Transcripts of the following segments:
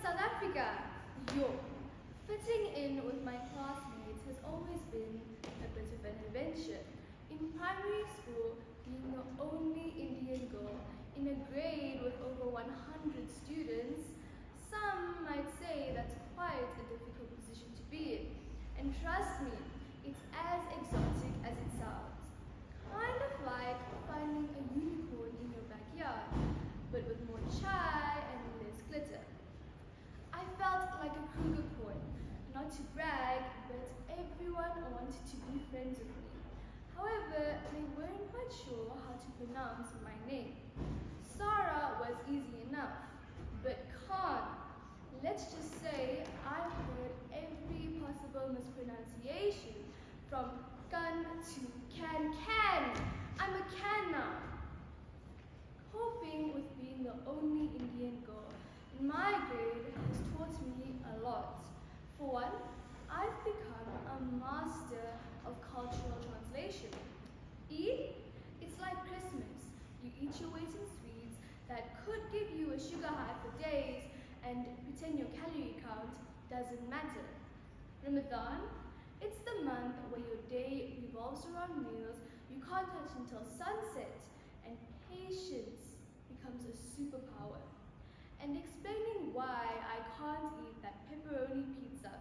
South Africa. Yo, fitting in with my classmates has always been a bit of an adventure. In primary school, being the only Indian girl in a grade with over 100 students, some might say that's quite a difficult position to be in. And trust me, it's as exotic as it sounds. Kind of like finding a unicorn in your backyard, but with more chai and less glitter. I felt like a Kruger coin, not to brag, but everyone wanted to be friends with me. However, they weren't quite sure how to pronounce my name. Sara was easy enough, but Khan, let's just say I've heard every possible mispronunciation from gun to can. I'm a can now. Coping with being the only Indian girl in my grade has taught me a lot. For one, I've become a master of cultural translation. Eid, it's like Christmas. You eat your weight in sweets that could give you a sugar high for days and pretend your calorie count doesn't matter. Ramadan, it's the month where your day revolves around meals you can't touch until sunset, and patience becomes a superpower. And explaining why I can't eat that pepperoni pizza.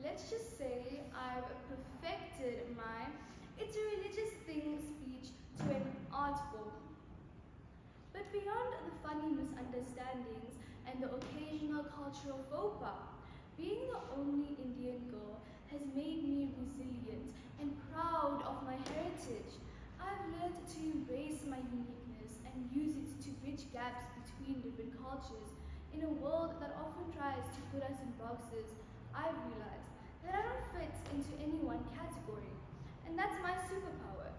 Let's just say I've perfected my "it's a religious thing" speech to an art form. But beyond the funny misunderstandings and the occasional cultural faux pas, being the only Indian girl has made me resilient and proud of my heritage. I've learned to embrace my uniqueness and use it to bridge gaps between different cultures. In a world that often tries to put us in boxes, I've realized that I don't fit into any one category. And that's my superpower.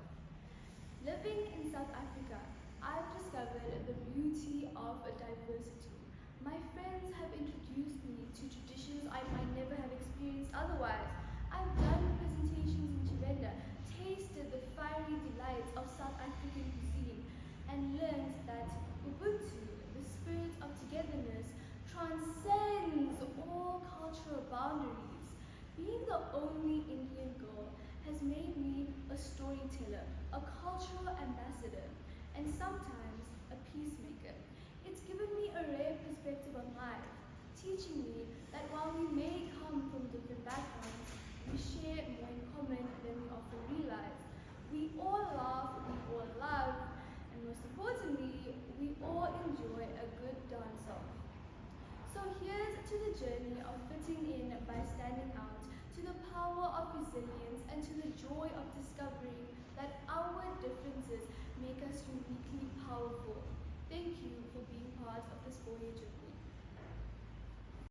Living in South Africa, I've discovered the beauty of diversity. My friends have introduced me to traditions I might never have experienced otherwise. I've done presentations in Chivenda, tasted the fiery delights of South African cuisine, and learned that Ubuntu, the spirit of togetherness, transcends all cultural boundaries. Being the only Indian girl has made me a storyteller, a cultural ambassador, and sometimes a peacemaker. It's given me a rare perspective on life, teaching me that while we may come from different backgrounds, we share more in common than we often realize. We all laugh, we all love, and most importantly, we all enjoy a good dance-off. So here's to the journey of fitting in by standing out, to the power of resilience, and to the joy of discovering that our differences make us uniquely powerful. Thank you for being part of this voyage with me.